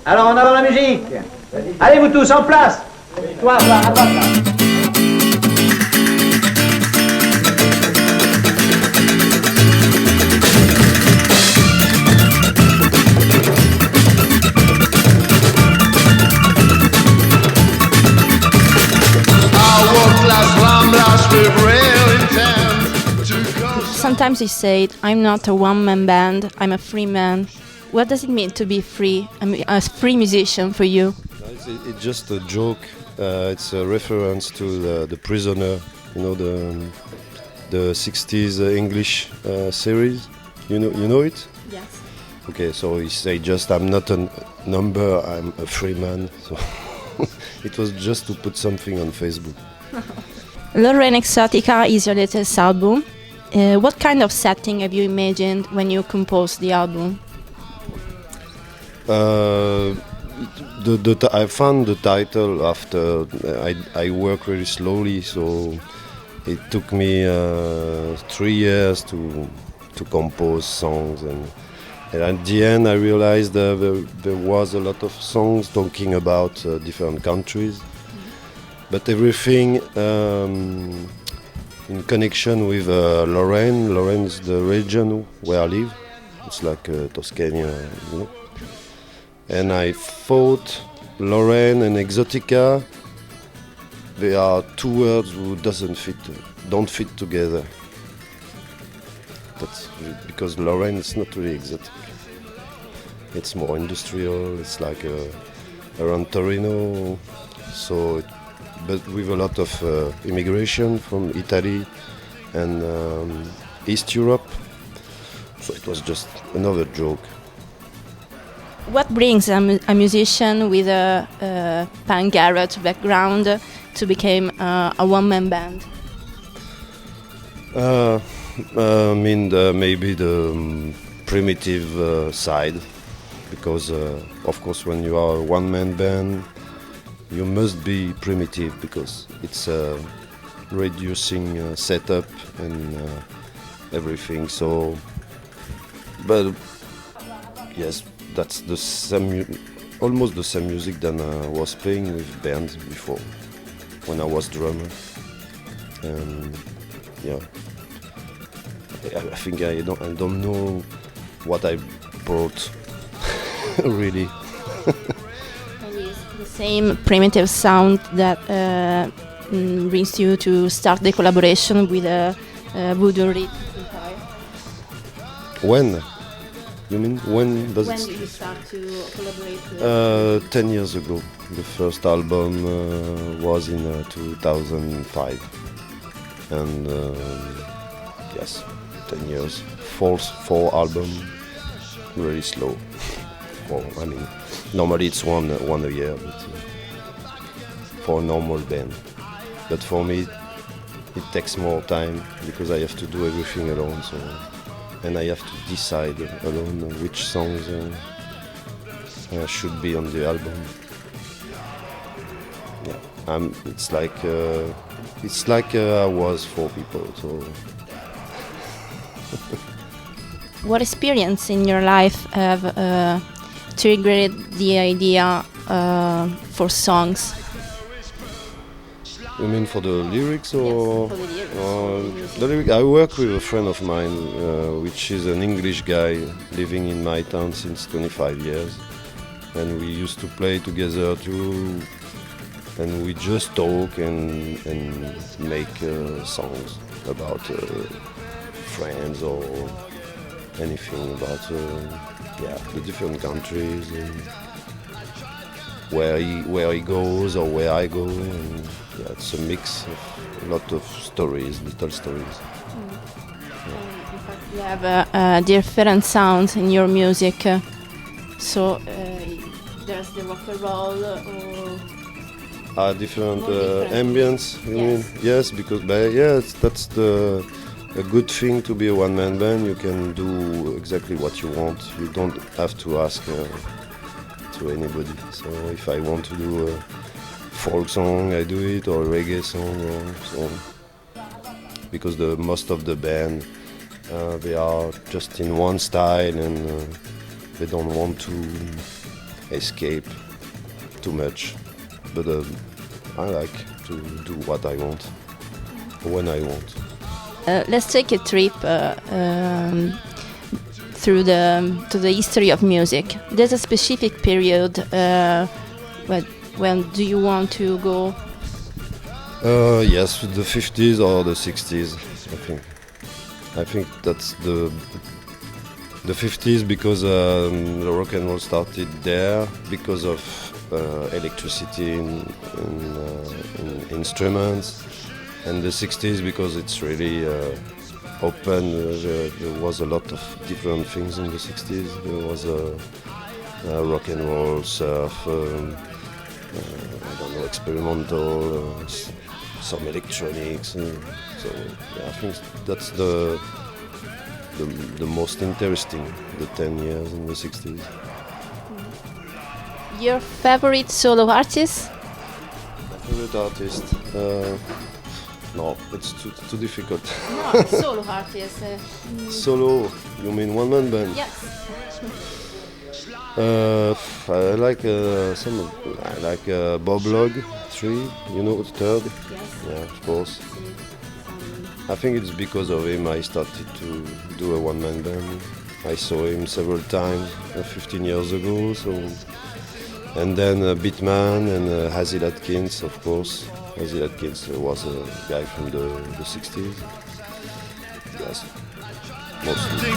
Alors en avant la musique. Allez vous tous en place. Toi, à droite là. Sometimes you say, I'm not a one-man band, I'm a free man. What does it mean to be free, a free musician for you? It's just a joke. It's a reference to the Prisoner, you know, the 60s English series. You know it? Yes. Okay, so he say just I'm not a number, I'm a free man. So it was just to put something on Facebook. Lorraine Exotica is your latest album. What kind of setting have you imagined when you composed the album? I found the title after I work really slowly, so it took me 3 years to compose songs, and at the end I realized there was a lot of songs talking about different countries, but everything in connection with Lorraine. Lorraine is the region where I live. It's like Tuscany, you know. And I thought Lorraine and Exotica, they are two words who don't fit together. That's because Lorraine is not really exotic. It's more industrial. It's like around Torino, but with a lot of immigration from Italy and East Europe. So it was just another joke. What brings a musician with a punk garage background to become a one-man band? I mean, maybe the primitive side, because of course when you are a one-man band, you must be primitive because it's a reducing setup and everything. So, but yes, that's the same, almost the same music than I was playing with bands before, when I was drummer. And yeah, I think I don't know what I brought really. The same primitive sound that brings you to start the collaboration with Voodoo Rhythm Records. When? You mean when does When it? did you start to collaborate with? 10 years ago. The first album was in 2005, and yes, 10 years. Four album, very slow. Well, I mean, normally it's one a year, but for a normal band. But for me, it takes more time because I have to do everything alone. So, and I have to decide alone which songs should be on the album. Yeah, it's like I was 4 people. So. What experience in your life have triggered the idea for songs? You mean for the lyrics or? Yes, for the lyrics. The lyric. I work with a friend of mine, which is an English guy living in my town since 25 years, and we used to play together too, and we just talk and make songs about friends or anything about the different countries and where he goes or where I go, and yeah, it's a mix of a lot of stories, little stories. In fact, you have different sounds in your music. So there's the rock and roll or Different different ambience. You Yes. mean? Yes, because that's a good thing to be a one-man band. You can do exactly what you want. You don't have to ask to anybody. So if I want to do a folk song, I do it, or a reggae song, or so. Because most of the band they are just in one style, and they don't want escape too much. But I like to do what I want when I want. Let's take a trip through the history of music. There's a specific period when do you want to go? Yes, the 50s or the 60s, I think. I think that's the 50s because the rock and roll started there because of electricity in instruments, and the 60s because it's really open. There was a lot of different things in the 60s. There was rock and roll, surf, I don't know, experimental, some electronics. So yeah, I think that's the most interesting, the 10 years in the 60s. Your favorite solo artist? My favorite artist? No, it's too difficult. No, solo artist. Solo? You mean one-man band? Yes. I like Bob Log 3, you know, the third? Yes. Yeah, of course. I think it's because of him I started to do a one-man band. I saw him several times 15 years ago, so... And then Beatman and Hazel Atkins, of course. Hazel Atkins was a guy from the 60s. Yes, mostly.